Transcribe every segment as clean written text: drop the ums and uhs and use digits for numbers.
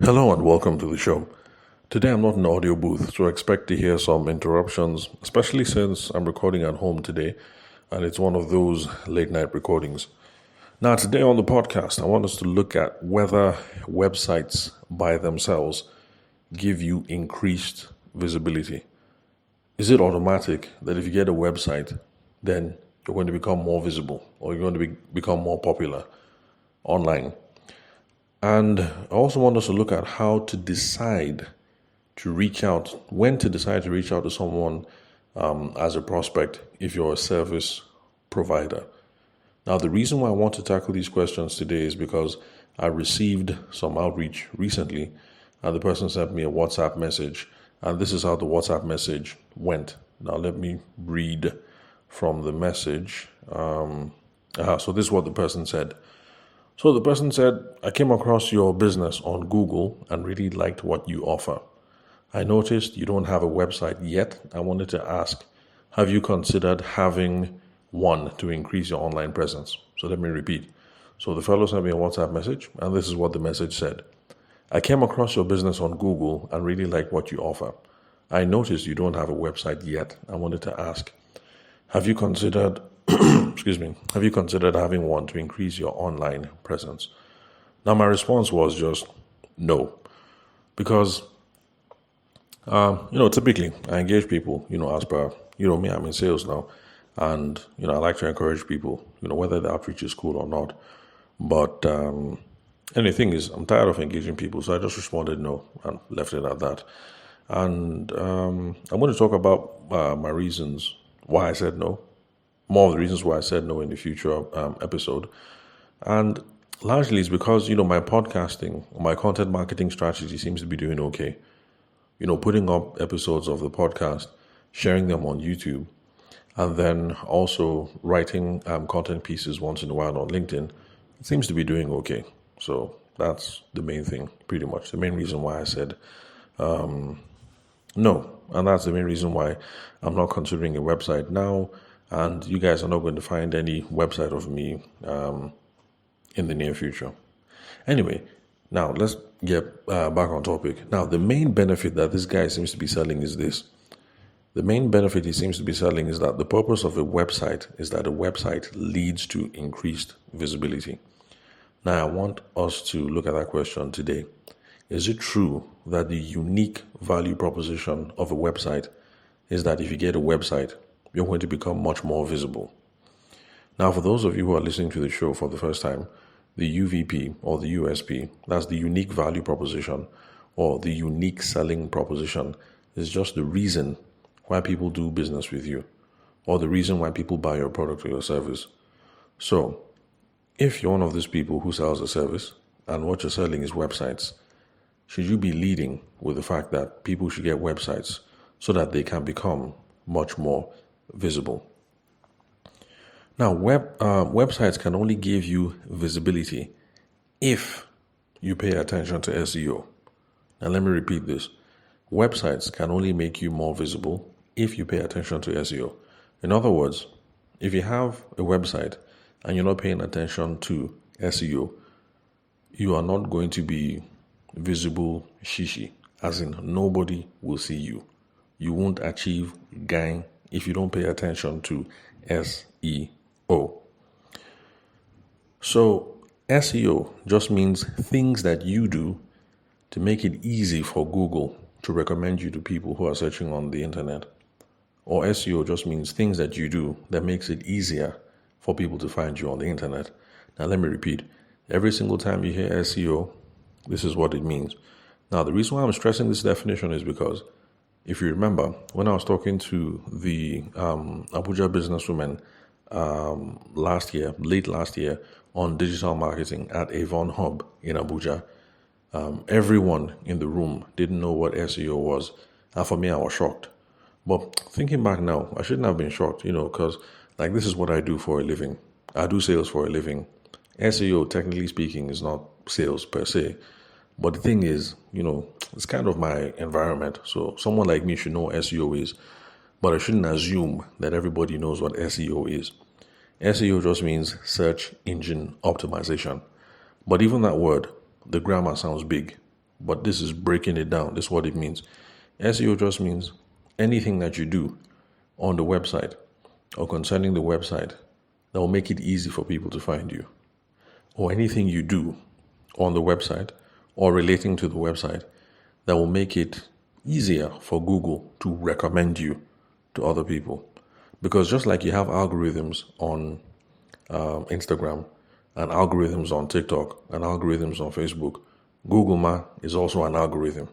Hello and welcome to the show. Today I'm not in an audio booth, so expect to hear some interruptions, especially since I'm recording at home today and it's one of those late night recordings. Now, today on the podcast, I want us to look at whether websites by themselves give you increased visibility. Is it automatic that if you get a website, then you're going to become more visible or you're going to become more popular online? And I also want us to look at how to decide to reach out, when to decide to reach out to someone as a prospect if you're a service provider. Now, the reason why I want to tackle these questions today is because I received some outreach recently, and the person sent me a WhatsApp message, and this is how the WhatsApp message went. Now, let me read from the message. So this is what the person said. So the person said, I came across your business on Google and really liked what you offer. I noticed you don't have a website yet. I wanted to ask, have you considered having one to increase your online presence? So let me repeat. So the fellow sent me a WhatsApp message, and this is what the message said. I came across your business on Google and really liked what you offer. I noticed you don't have a website yet. I wanted to ask, have you considered have you considered having one to increase your online presence? Now, my response was just no, because, typically I engage people, as per, me, I'm in sales now. And, I like to encourage people, whether the outreach is cool or not. But, and the thing is, I'm tired of engaging people. So I just responded no and left it at that. And I'm going to talk about my reasons why I said no. More of the reasons why I said no in the future episode. And largely it's because, my podcasting, my content marketing strategy seems to be doing okay. Putting up episodes of the podcast, sharing them on YouTube, and then also writing content pieces once in a while on LinkedIn, it seems to be doing okay. So that's the main thing, pretty much. The main reason why I said no. And that's the main reason why I'm not considering a website now. And you guys are not going to find any website of me in the near future. Anyway, now let's get back on topic. Now, the main benefit that this guy seems to be selling is this. The main benefit he seems to be selling is that the purpose of a website is that a website leads to increased visibility. Now, I want us to look at that question today. Is it true that the unique value proposition of a website is that if you get a website, you're going to become much more visible? Now, for those of you who are listening to the show for the first time, the UVP or the USP, that's the unique value proposition or the unique selling proposition, is just the reason why people do business with you or the reason why people buy your product or your service. So, if you're one of these people who sells a service and what you're selling is websites, should you be leading with the fact that people should get websites so that they can become much more visible? Now, websites can only give you visibility if you pay attention to SEO. Now, let me repeat this. Websites can only make you more visible if you pay attention to SEO. In other words, if you have a website and you're not paying attention to SEO, you are not going to be visible shishi, as in nobody will see you. You won't achieve gain if you don't pay attention to SEO. So SEO just means things that you do to make it easy for Google to recommend you to people who are searching on the internet. Or SEO just means things that you do that makes it easier for people to find you on the internet. Now let me repeat. Every single time you hear SEO, this is what it means. Now the reason why I'm stressing this definition is because if you remember, when I was talking to the Abuja businesswoman late last year on digital marketing at Avon Hub in Abuja, everyone in the room didn't know what SEO was. And for me, I was shocked. But thinking back now, I shouldn't have been shocked, because this is what I do for a living. I do sales for a living. SEO, technically speaking, is not sales per se. But the thing is, it's kind of my environment. So someone like me should know what SEO is, but I shouldn't assume that everybody knows what SEO is. SEO just means search engine optimization. But even that word, the grammar sounds big. but this is breaking it down. This is what it means. SEO just means anything that you do on the website or concerning the website that will make it easy for people to find you, or anything you do on the website or relating to the website that will make it easier for Google to recommend you to other people. Because just like you have algorithms on Instagram and algorithms on TikTok and algorithms on Facebook, Google is also an algorithm.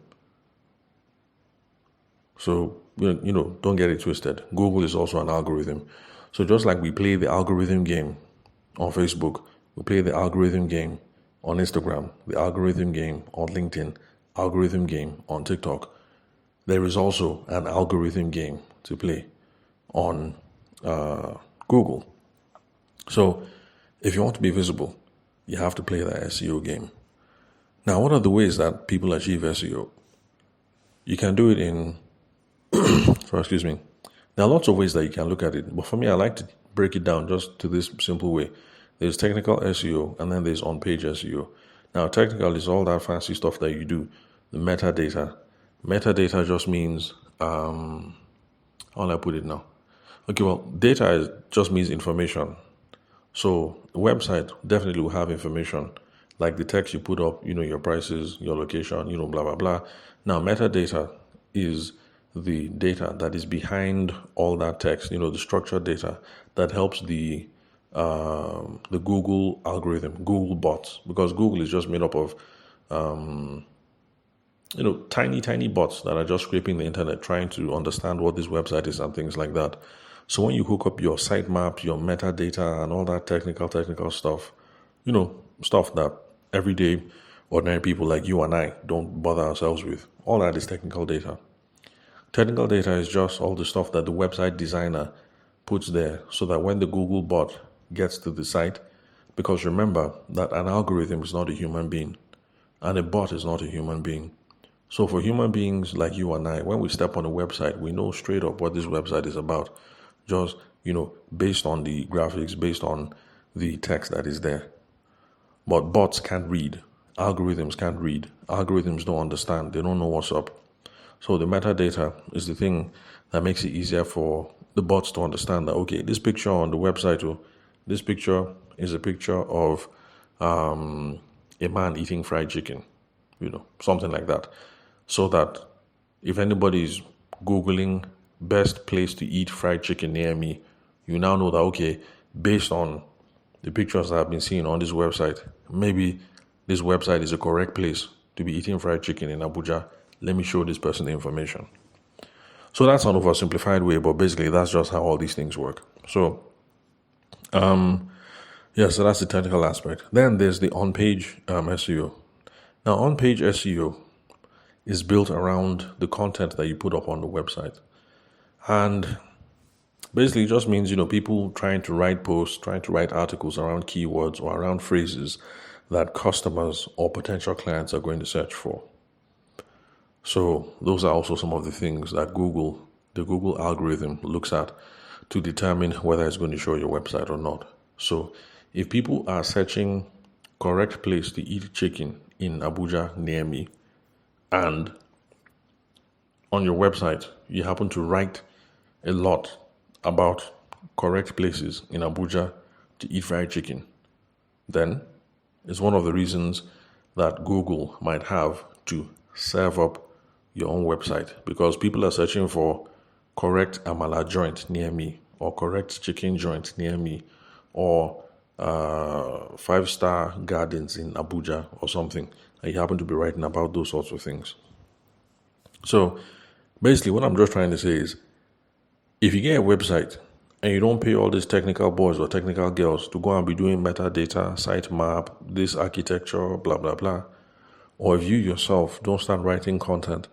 So, don't get it twisted. Google is also an algorithm. So just like we play the algorithm game on Facebook, we play the algorithm game on Instagram, the algorithm game on LinkedIn, algorithm game on TikTok, there is also an algorithm game to play on Google. So if you want to be visible, you have to play that SEO game. Now, what are the ways that people achieve SEO? You can do it in, excuse me. There are lots of ways that you can look at it, but for me, I like to break it down just to this simple way. There's technical SEO, and then there's on-page SEO. Now, technical is all that fancy stuff that you do, the metadata. Metadata just means, how will I put it now? Okay, well, just means information. So the website definitely will have information, like the text you put up, your prices, your location, blah, blah, blah. Now, metadata is the data that is behind all that text, the structured data that helps the Google algorithm, Google bots, because Google is just made up of, tiny bots that are just scraping the internet, trying to understand what this website is and things like that. So when you hook up your sitemap, your metadata, and all that technical stuff, stuff that everyday ordinary people like you and I don't bother ourselves with, all that is technical data. Technical data is just all the stuff that the website designer puts there so that when the Google bot gets to the site, because remember that an algorithm is not a human being and a bot is not a human being. So for human beings like you and I, when we step on a website, we know straight up what this website is about. Just, based on the graphics, based on the text that is there. But bots can't read. Algorithms can't read. Algorithms don't understand. They don't know what's up. So the metadata is the thing that makes it easier for the bots to understand that, okay, this picture on the website, this picture is a picture of a man eating fried chicken, something like that. So that if anybody's Googling best place to eat fried chicken near me, you now know that, okay, based on the pictures that I've been seeing on this website, maybe this website is a correct place to be eating fried chicken in Abuja. Let me show this person the information. So that's an oversimplified way, but basically that's just how all these things work. So, so that's the technical aspect. Then there's the on-page SEO. Now, on-page SEO is built around the content that you put up on the website. And basically it just means, people trying to write posts, trying to write articles around keywords or around phrases that customers or potential clients are going to search for. So those are also some of the things that the Google algorithm looks at to determine whether it's going to show your website or not. So if people are searching correct place to eat chicken in Abuja near me, and on your website you happen to write a lot about correct places in Abuja to eat fried chicken, then it's one of the reasons that Google might have to serve up your own website, because people are searching for correct amala joint near me, or correct chicken joint near me, or 5-star gardens in Abuja or something. And you happen to be writing about those sorts of things. So basically what I'm just trying to say is, if you get a website and you don't pay all these technical boys or technical girls to go and be doing metadata, sitemap, this architecture, blah, blah, blah, or if you yourself don't start writing content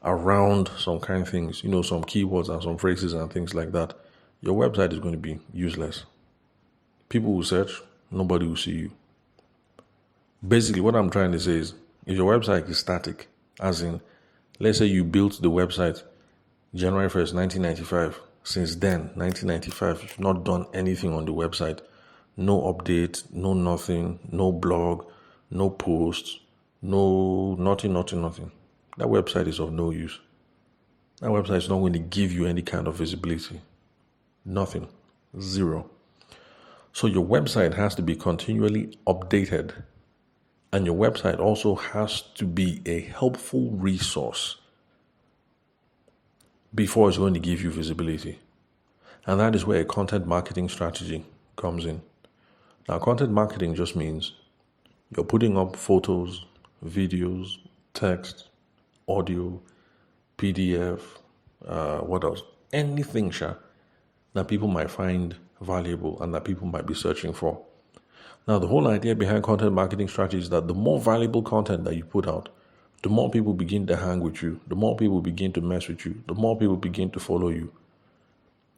around some kind of things, some keywords and some phrases and things like that, your website is going to be useless. People will search, nobody will see you. Basically, what I'm trying to say is, if your website is static, as in, let's say you built the website January 1st, 1995, since then, 1995, you've not done anything on the website, no update, no nothing, no blog, no posts, No, nothing. That website is of no use. That website is not going to give you any kind of visibility. Nothing. Zero. So your website has to be continually updated. And your website also has to be a helpful resource before it's going to give you visibility. And that is where a content marketing strategy comes in. Now, content marketing just means you're putting up photos, videos, text, audio, PDF, what else? Anything, that people might find valuable and that people might be searching for. Now, the whole idea behind content marketing strategy is that the more valuable content that you put out, the more people begin to hang with you, the more people begin to mess with you, the more people begin to follow you,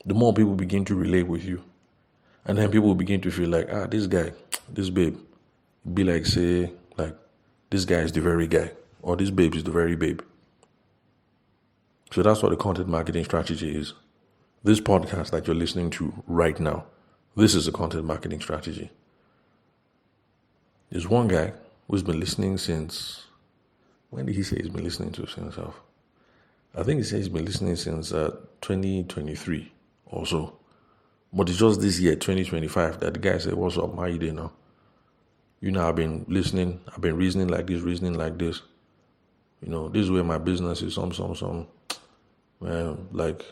the more people begin to relate with you. And then people begin to feel like, this guy, this babe, be like, say, like, this guy is the very guy, or this babe is the very babe. So that's what the content marketing strategy is. This podcast that you're listening to right now, this is a content marketing strategy. There's one guy who's been listening since, when did he say he's been listening to himself? I think he said he's been listening since 2023 or so. But it's just this year, 2025, that the guy said, what's up, how you doing now? I've been listening, I've been reasoning like this. This is where my business is, man, like,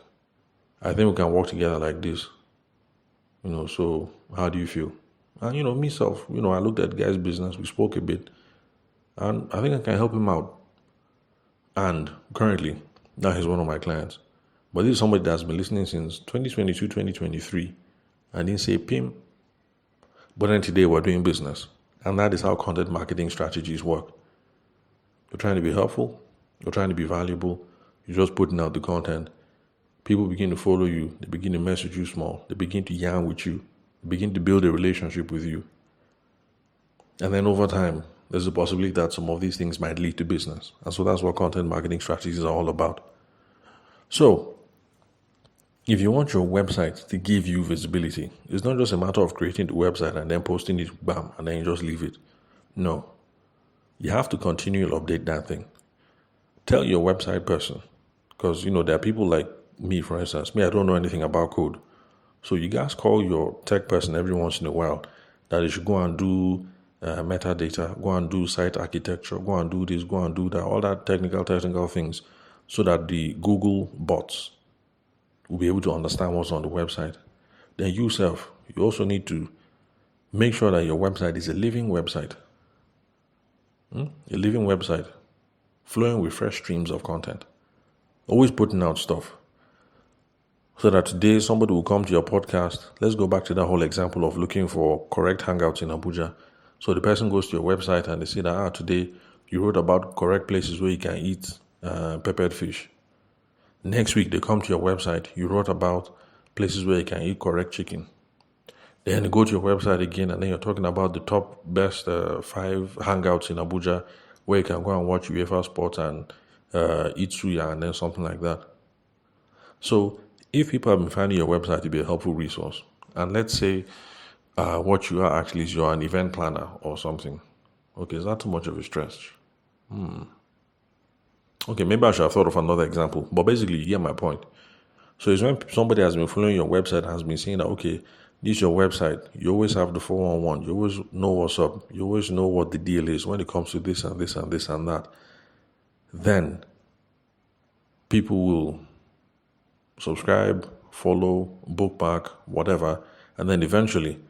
I think we can work together like this. So how do you feel? And, myself, I looked at the guy's business, we spoke a bit, and I think I can help him out. And currently, now he's one of my clients. But this is somebody that's been listening since 2022, 2023, and didn't say PIM. But then today we're doing business. And that is how content marketing strategies work. You're trying to be helpful, you're trying to be valuable, you're just putting out the content. People begin to follow you, they begin to message you small, they begin to yarn with you, they begin to build a relationship with you. And then over time, there's a possibility that some of these things might lead to business. And so that's what content marketing strategies are all about. So, if you want your website to give you visibility, it's not just a matter of creating the website and then posting it, bam, and then you just leave it. No. You have to continually update that thing. Tell your website person, because, there are people like me, for instance. I don't know anything about code. So you guys call your tech person every once in a while that they should go and do metadata, go and do site architecture, go and do this, go and do that, all that technical things, so that the Google bots will be able to understand what's on the website. Then you also need to make sure that your website is a living website. A living website, flowing with fresh streams of content. Always putting out stuff. So that today somebody will come to your podcast. Let's go back to that whole example of looking for correct hangouts in Abuja. So the person goes to your website and they see that, today you wrote about correct places where you can eat peppered fish. Next week, they come to your website. You wrote about places where you can eat correct chicken. Then you go to your website again, and then you're talking about the top best 5 hangouts in Abuja where you can go and watch UEFA sports and eat suya and then something like that. So if people have been finding your website to be a helpful resource, and let's say what you are actually is you're an event planner or something. Okay, is that too much of a stretch? Okay, maybe I should have thought of another example, but basically you get my point. So it's when somebody has been following your website and has been saying that, okay, this is your website, you always have the 411, you always know what's up, you always know what the deal is when it comes to this and this and this and that. Then people will subscribe, follow, bookmark, whatever, and then eventually,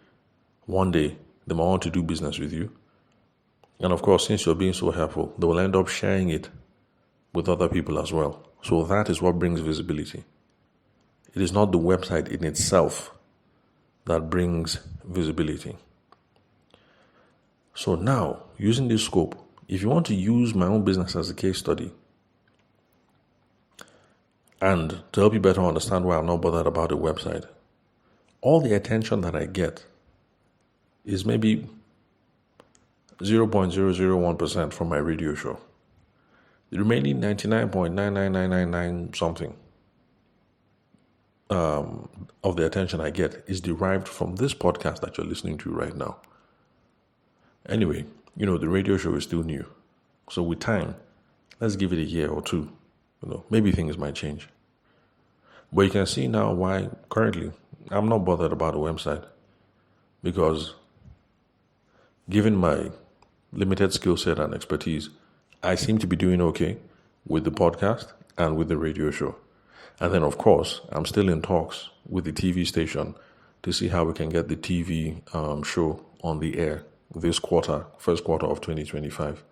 one day, they might want to do business with you. And of course, since you're being so helpful, they will end up sharing it with other people as well. So that is what brings visibility. It is not the website in itself that brings visibility. So now, using this scope, if you want to use my own business as a case study and to help you better understand why I'm not bothered about the website, all the attention that I get is maybe 0.001% from my radio show. The remaining 99.99999 something of the attention I get is derived from this podcast that you're listening to right now. Anyway, the radio show is still new. So with time, let's give it a year or two. Maybe things might change. But you can see now why currently I'm not bothered about a website, because given my limited skill set and expertise, I seem to be doing okay with the podcast and with the radio show. And then, of course, I'm still in talks with the TV station to see how we can get the TV show on the air this quarter, first quarter of 2025.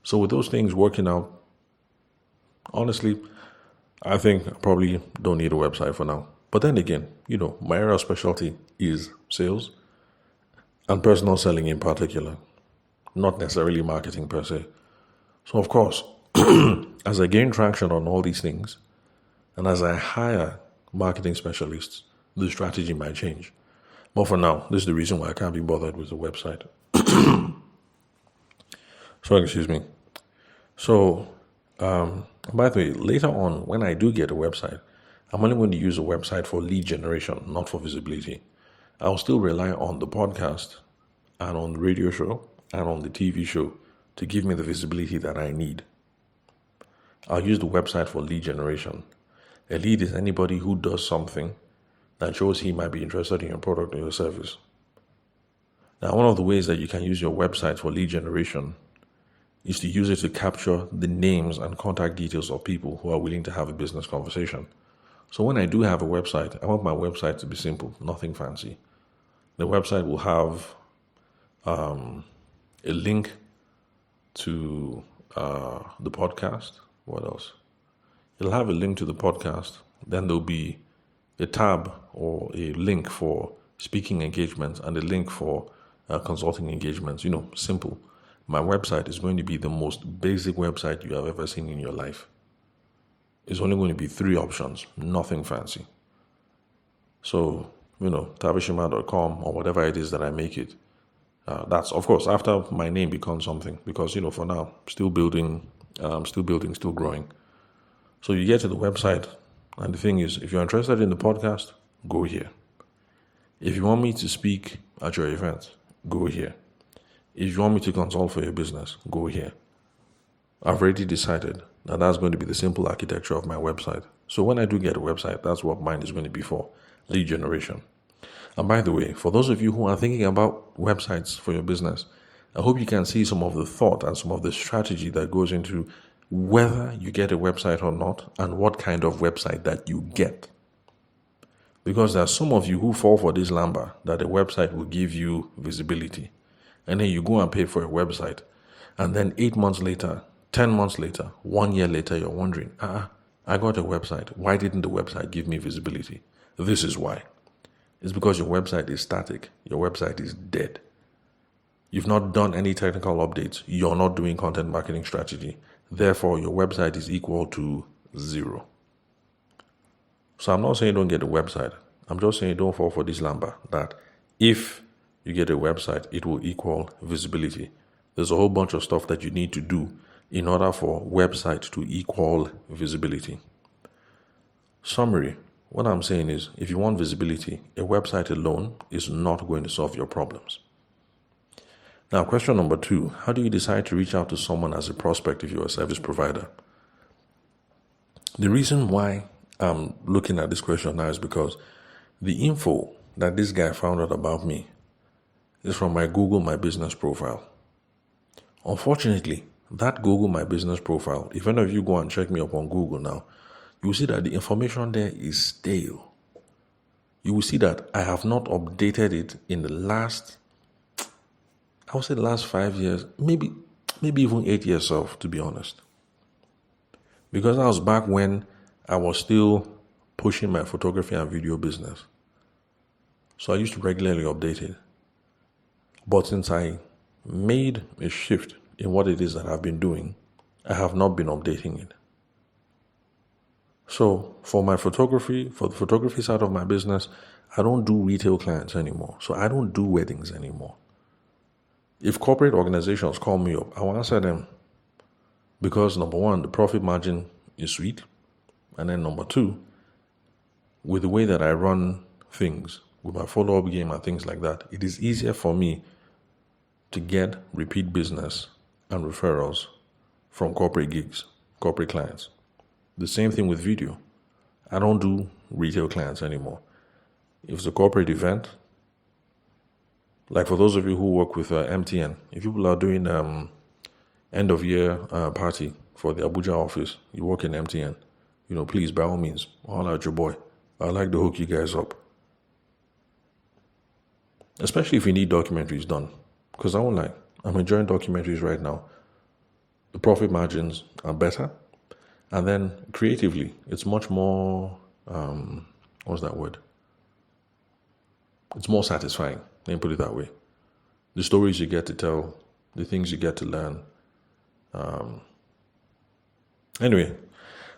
So with those things working out, honestly, I think I probably don't need a website for now. But then again, my area of specialty is sales and personal selling in particular, not necessarily marketing per se. So of course, as I gain traction on all these things, and as I hire marketing specialists, the strategy might change. But for now, this is the reason why I can't be bothered with the website. Excuse me. So, by the way, later on, when I do get a website, I'm only going to use a website for lead generation, not for visibility. I'll still rely on the podcast and on the radio show and on the TV show to give me the visibility that I need. I'll use the website for lead generation. A lead is anybody who does something that shows he might be interested in your product or your service. Now, one of the ways that you can use your website for lead generation is to use it to capture the names and contact details of people who are willing to have a business conversation. So when I do have a website, I want my website to be simple, nothing fancy. The website will have a link to the podcast. What else? It'll have a link to the podcast. Then there'll be a tab or a link for speaking engagements and a link for consulting engagements. Simple. My website is going to be the most basic website you have ever seen in your life. It's only going to be 3 options, nothing fancy. So, tabishima.com or whatever it is that I make it. That's, of course, after my name becomes something, because, for now, still building, still growing. So you get to the website, and the thing is, if you're interested in the podcast, go here. If you want me to speak at your event, go here. If you want me to consult for your business, go here. I've already decided that that's going to be the simple architecture of my website. So when I do get a website, that's what mine is going to be for, lead generation. And by the way, for those of you who are thinking about websites for your business, I hope you can see some of the thought and some of the strategy that goes into whether you get a website or not and what kind of website that you get. Because there are some of you who fall for this lumber that a website will give you visibility. And then you go and pay for a website. And then 8 months later, 10 months later, 1 year later, you're wondering, I got a website. Why didn't the website give me visibility? This is why. It's because your website is static. Your website is dead. You've not done any technical updates. You're not doing content marketing strategy. Therefore, your website is equal to 0. So I'm not saying don't get a website. I'm just saying don't fall for this lumber that if you get a website, it will equal visibility. There's a whole bunch of stuff that you need to do in order for website to equal visibility. Summary, what I'm saying is, if you want visibility, a website alone is not going to solve your problems. Now, question number 2, how do you decide to reach out to someone as a prospect if you're a service provider? The reason why I'm looking at this question now is because the info that this guy found out about me is from my Google My Business profile. Unfortunately, that Google My Business profile, if any of you go and check me up on Google now, you will see that the information there is stale. You will see that I have not updated it in the last 5 years, maybe even 8 years off, to be honest. Because that was back when I was still pushing my photography and video business. So I used to regularly update it. But since I made a shift in what it is that I've been doing, I have not been updating it. So for the photography side of my business, I don't do retail clients anymore. So I don't do weddings anymore. If corporate organizations call me up, I will answer them because number 1, the profit margin is sweet. And then number 2, with the way that I run things, with my follow-up game and things like that, it is easier for me to get repeat business and referrals from corporate gigs, corporate clients. The same thing with video. I don't do retail clients anymore. If it's a corporate event, like for those of you who work with MTN, if people are doing end of year party for the Abuja office, you work in MTN, please, by all means, all out your boy. I like to hook you guys up. Especially if you need documentaries done. Because I won't lie, I'm enjoying documentaries right now. The profit margins are better. And then creatively, it's much more, what's that word? It's more satisfying. Let me put it that way. The stories you get to tell, the things you get to learn. Anyway,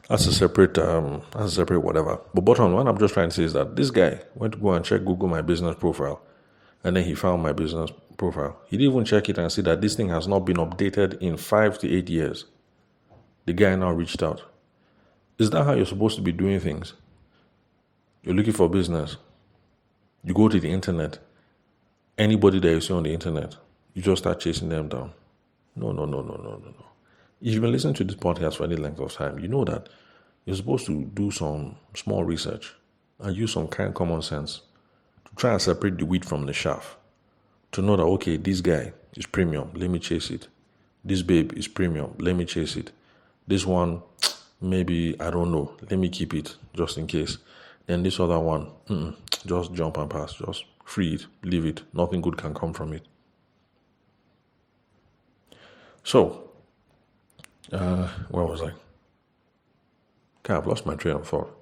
that's a separate whatever. But bottom line, what I'm just trying to say is that this guy went to go and check Google My Business profile, and then he found my business profile. He didn't even check it and see that this thing has not been updated in 5 to 8 years. The guy now reached out. Is that how you're supposed to be doing things? You're looking for business. You go to the internet. Anybody that you see on the internet, you just start chasing them down. No. If you've been listening to this podcast for any length of time, you know that you're supposed to do some small research and use some kind of common sense to try and separate the wheat from the chaff. To know that, okay, this guy is premium, let me chase it. This babe is premium, let me chase it. This one, maybe, I don't know, let me keep it just in case. Then this other one, just jump and pass, just free it, leave it. Nothing good can come from it. So, where was I? Okay, I've lost my train of thought.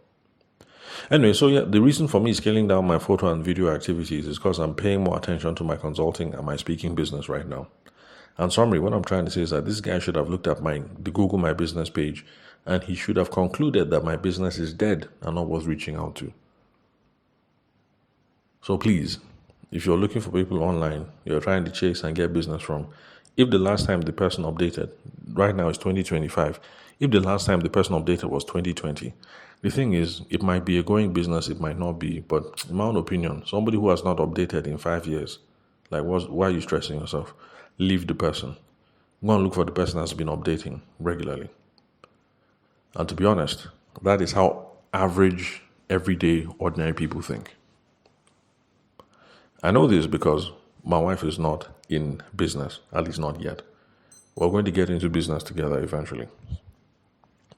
Anyway, so yeah, the reason for me scaling down my photo and video activities is because I'm paying more attention to my consulting and my speaking business right now. And summary, what I'm trying to say is that this guy should have looked at the Google My Business page, and he should have concluded that my business is dead and not worth reaching out to. So please, if you're looking for people online, you're trying to chase and get business from, if the last time the person updated, right now it's 2025, if the last time the person updated was 2020, the thing is, it might be a going business, it might not be, but in my own opinion, somebody who has not updated in 5 years, like why are you stressing yourself? Leave the person. Go and look for the person that's been updating regularly. And to be honest, that is how average, everyday, ordinary people think. I know this because my wife is not in business, at least not yet. We're going to get into business together eventually.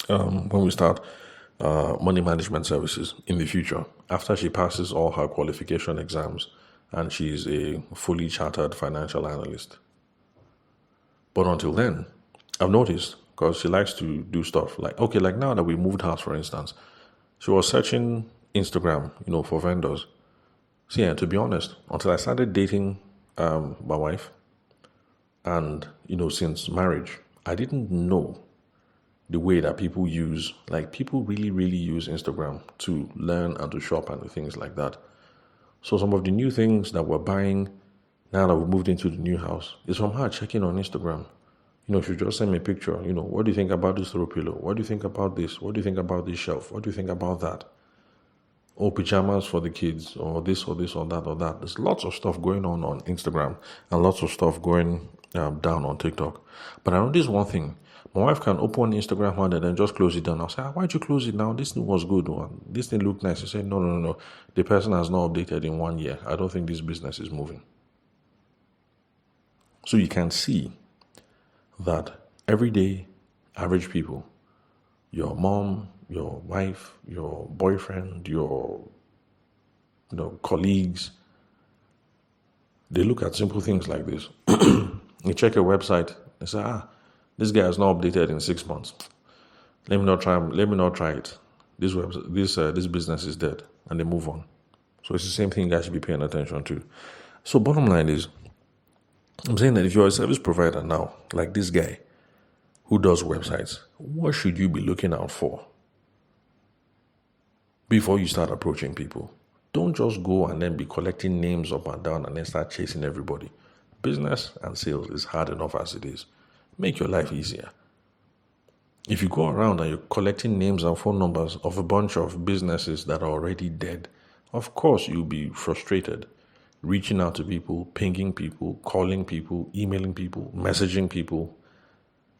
When we start money management services in the future, after she passes all her qualification exams and she's a fully chartered financial analyst. But until then, I've noticed, because she likes to do stuff like now that we moved house, for instance, she was searching Instagram, for vendors. So yeah, to be honest, until I started dating my wife, and since marriage, I didn't know the way that people really, really use Instagram to learn and to shop and things like that. So some of the new things that we're buying now that we've moved into the new house is from her checking on Instagram. She just sent me a picture. What do you think about this throw pillow? What do you think about this? What do you think about this shelf? What do you think about that? Or pajamas for the kids, or this or that or that. There's lots of stuff going on Instagram and lots of stuff going down on TikTok. But I noticed one thing. My wife can open Instagram one and then just close it down. I'll say, why'd you close it now? This thing was good. This thing looked nice. She said, no. The person has not updated in 1 year. I don't think this business is moving. So you can see that everyday average people, your mom, your wife, your boyfriend, your colleagues, they look at simple things like this. You check a website, they say, this guy has not updated in 6 months. Let me not try it. This business is dead, and they move on. So it's the same thing you guys should be paying attention to. So bottom line is, I'm saying that if you're a service provider now, like this guy who does websites, what should you be looking out for before you start approaching people? Don't just go and then be collecting names up and down and then start chasing everybody. Business and sales is hard enough as it is. Make your life easier. If you go around and you're collecting names and phone numbers of a bunch of businesses that are already dead, of course you'll be frustrated. Reaching out to people, pinging people, calling people, emailing people, messaging people.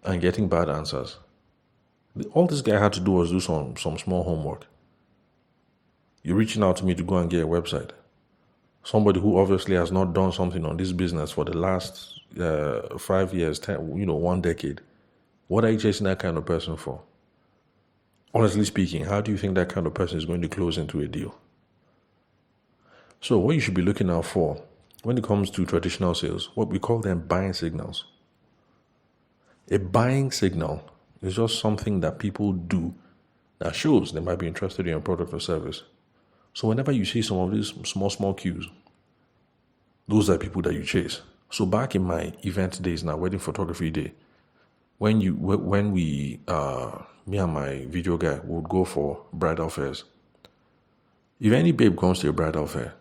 and getting bad answers. All this guy had to do was do some small homework. You're reaching out to me to go and get a website. Somebody who obviously has not done something on this business for the last 5 years, 10, 1 decade. What are you chasing that kind of person for? Honestly speaking, how do you think that kind of person is going to close into a deal? So what you should be looking out for when it comes to traditional sales, what we call them buying signals. A buying signal is just something that people do that shows they might be interested in your product or service. So whenever you see some of these small cues, those are people that you chase. So back in my event days now, wedding photography day, when we me and my video guy would go for bridal fairs. If any babe comes to a bridal fair,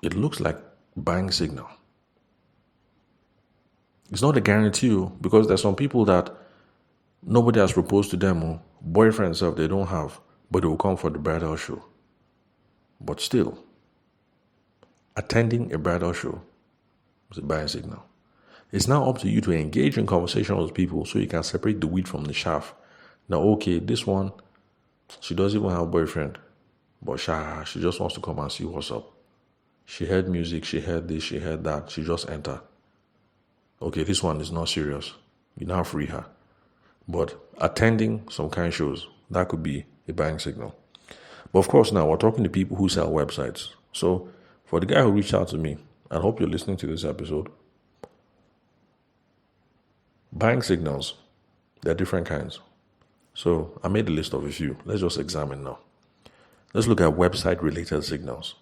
it looks like buying signal. It's not a guarantee because there's some people that nobody has proposed to them, boyfriends self they don't have, but they will come for the bridal show. But still, attending a bridal show is a buying signal. It's now up to you to engage in conversation with people so you can separate the wheat from the chaff. Now, okay, this one, she doesn't even have a boyfriend, but she just wants to come and see what's up. She heard music, she heard this, she heard that, she just entered. Okay, this one is not serious. You now free her. But attending some kind of shows, that could be a buying signal. But of course, now we're talking to people who sell websites. So for the guy who reached out to me, I hope you're listening to this episode, buying signals, there are different kinds. So I made a list of a few. Let's just examine now. Let's look at website-related signals.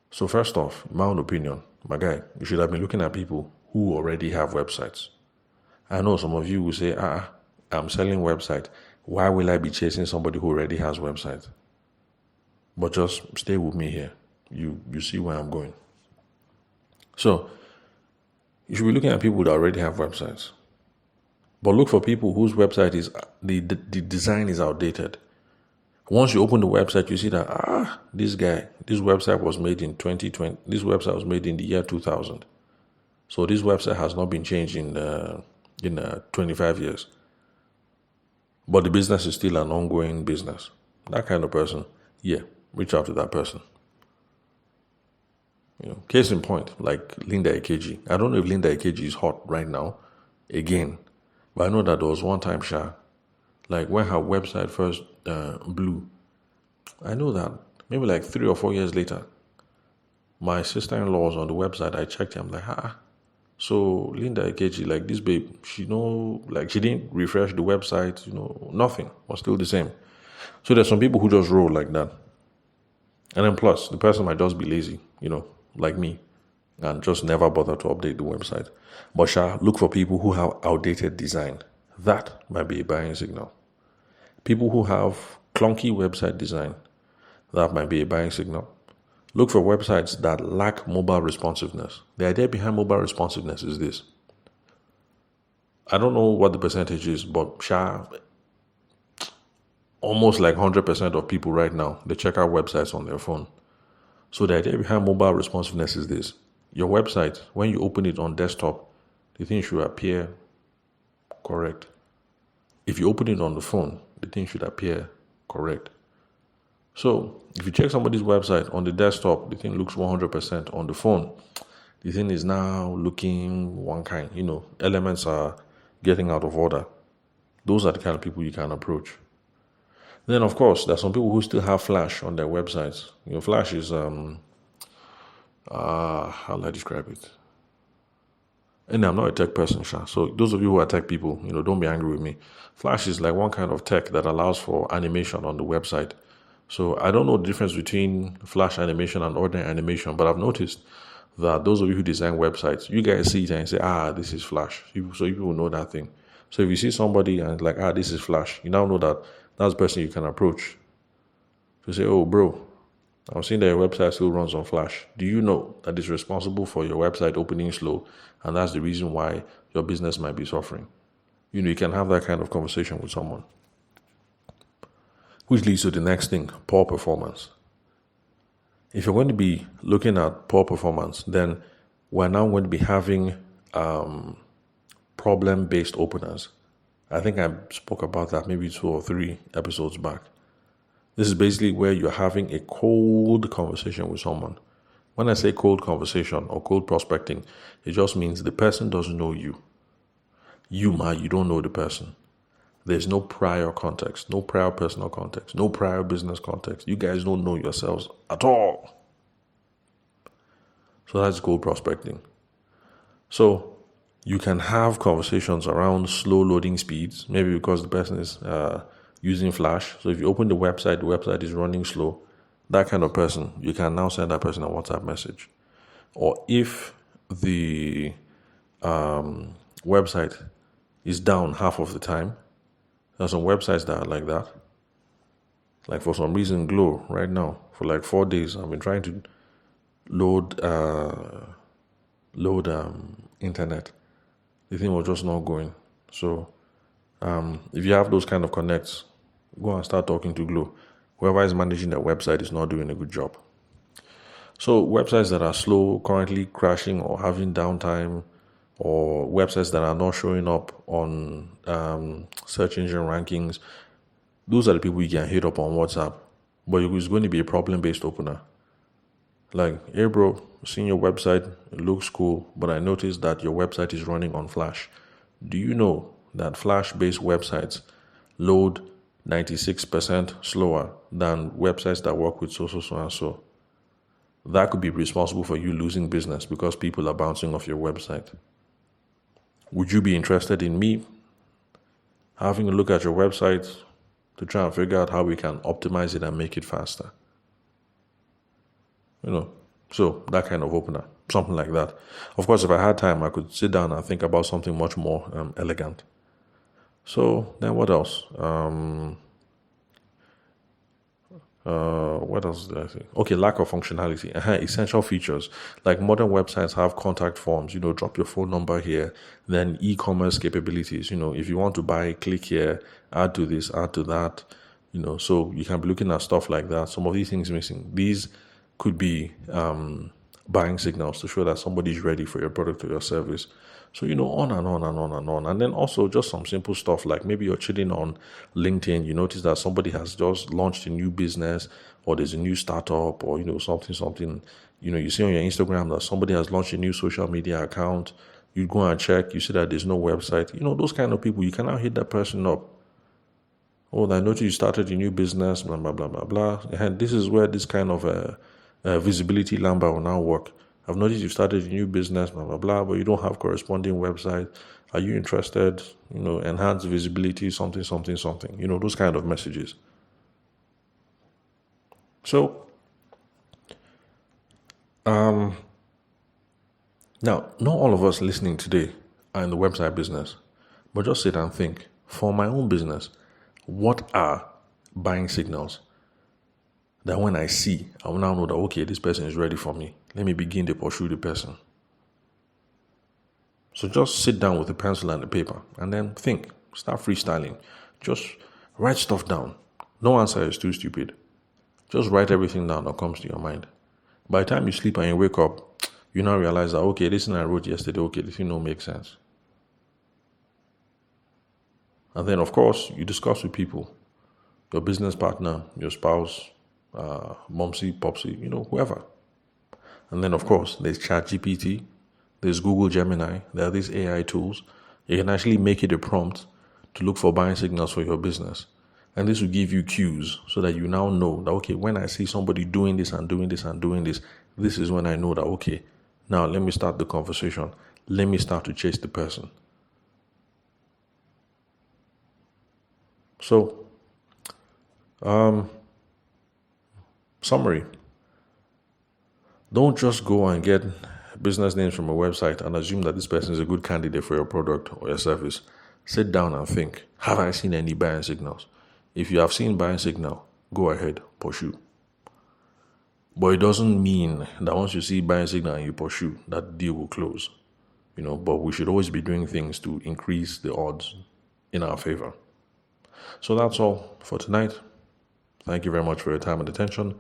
So first off, in my own opinion, my guy, you should have been looking at people who already have websites. I know some of you will say, I'm selling website. Why will I be chasing somebody who already has website? But just stay with me here. You see where I'm going. So you should be looking at people that already have websites. But look for people whose website is, the design is outdated. Once you open the website, you see that, this website was made in 2020. This website was made in the year 2000. So this website has not been changed in 25 years. But the business is still an ongoing business. That kind of person, reach out to that person. Case in point, like Linda Ikeji. I don't know if Linda Ikeji is hot right now, again. But I know that there was one time, like when her website first blew, I know that maybe like 3 or 4 years later, my sister-in-law was on the website. I checked him, like, So Linda Ikeji, like this babe, she didn't refresh the website, nothing was still the same. So there's some people who just roll like that. And then plus, the person might just be lazy, like me, and just never bother to update the website. But look for people who have outdated design. That might be a buying signal. People who have clunky website design, that might be a buying signal. Look for websites that lack mobile responsiveness. The idea behind mobile responsiveness is this. I don't know what the percentage is, but almost like 100% of people right now, they check out websites on their phone. So the idea behind mobile responsiveness is this. Your website, when you open it on desktop, the thing should appear correct. If you open it on the phone, the thing should appear correct. So if you check somebody's website on the desktop, the thing looks 100%. On the phone, the thing is now looking one kind. Elements are getting out of order. Those are the kind of people you can approach. Then, of course, there are some people who still have Flash on their websites. Flash is, how do I describe it? And I'm not a tech person, so those of you who are tech people, don't be angry with me. Flash is like one kind of tech that allows for animation on the website. So I don't know the difference between Flash animation and ordinary animation, but I've noticed that those of you who design websites, you guys see it and say, this is Flash. So you people know that thing. So if you see somebody and like, this is Flash, you now know that that's the person you can approach. To say, bro, I'm seeing that your website still runs on Flash. Do you know that it's responsible for your website opening slow? And that's the reason why your business might be suffering. You can have that kind of conversation with someone. Which leads to the next thing, poor performance. If you're going to be looking at poor performance, then we're now going to be having problem-based openers. I think I spoke about that maybe 2 or 3 episodes back. This is basically where you're having a cold conversation with someone. When I say cold conversation or cold prospecting, it just means the person doesn't know you. You don't know the person. There's no prior context, no prior personal context, no prior business context. You guys don't know yourselves at all. So that's cold prospecting. So you can have conversations around slow loading speeds, maybe because the person is using Flash. So if you open the website is running slow. That kind of person, you can now send that person a WhatsApp message. Or if the website is down half of the time, there are some websites that are like that. Like for some reason, Glow right now for like 4 days, I've been trying to load internet. The thing was just not going. So if you have those kind of connects, go and start talking to Glow. Whoever is managing that website is not doing a good job. So websites that are slow, currently crashing or having downtime, or websites that are not showing up on search engine rankings, those are the people you can hit up on WhatsApp. But it's going to be a problem-based opener. Like, hey bro, seeing your website, it looks cool, but I noticed that your website is running on Flash. Do you know that Flash-based websites load 96% slower than websites that work with so and so? That could be responsible for you losing business because people are bouncing off your website. Would you be interested in me having a look at your website to try and figure out how we can optimize it and make it faster? So that kind of opener, something like that. Of course, if I had time, I could sit down and think about something much more elegant. So then what else? What else did I say? Okay, lack of functionality. Essential features. Like modern websites have contact forms, drop your phone number here. Then e-commerce capabilities, if you want to buy, click here, add to this, add to that. So you can be looking at stuff like that. Some of these things missing. These could be buying signals to show that somebody is ready for your product or your service. So, on and on and on and on. And then also just some simple stuff like maybe you're chilling on LinkedIn, you notice that somebody has just launched a new business or there's a new startup or, something. You see on your Instagram that somebody has launched a new social media account. You go and check, you see that there's no website. Those kind of people, you can now hit that person up. Oh, I noticed you started a new business, blah, blah, blah, blah, blah. And this is where this kind of visibility lamba will now work. I've noticed you've started a new business, blah, blah, blah, but you don't have corresponding website. Are you interested? Enhanced visibility, something, those kind of messages. So, now, not all of us listening today are in the website business, but just sit and think, for my own business, what are buying signals that when I see, I will now know that, okay, this person is ready for me. Let me begin to pursue the person. So just sit down with a pencil and a paper and then think, start freestyling. Just write stuff down. No answer is too stupid. Just write everything down that comes to your mind. By the time you sleep and you wake up, you now realize that, okay, this thing I wrote yesterday, okay, this thing don't make sense. And then, of course, you discuss with people, your business partner, your spouse, momsy, popsy, whoever. And then, of course, there's ChatGPT, there's Google Gemini, there are these AI tools. You can actually make it a prompt to look for buying signals for your business. And this will give you cues so that you now know that, okay, when I see somebody doing this and doing this and doing this, this is when I know that, okay, now let me start the conversation. Let me start to chase the person. So, summary. Don't just go and get business names from a website and assume that this person is a good candidate for your product or your service. Sit down and think, have I seen any buying signals? If you have seen buying signal, go ahead, pursue. But it doesn't mean that once you see buying signal and you pursue, that deal will close. But we should always be doing things to increase the odds in our favor. So that's all for tonight. Thank you very much for your time and attention.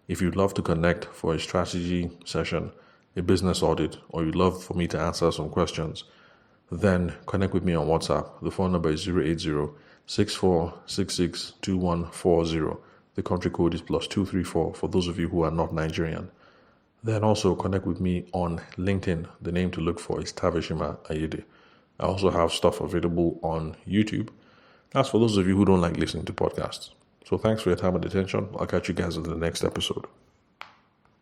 If you'd love to connect for a strategy session, a business audit, or you'd love for me to answer some questions, then connect with me on WhatsApp. The phone number is 080-6466-2140. The country code is +234 for those of you who are not Nigerian. Then also connect with me on LinkedIn. The name to look for is Tavishima Ayede. I also have stuff available on YouTube. That's for those of you who don't like listening to podcasts. So thanks for your time and attention. I'll catch you guys in the next episode.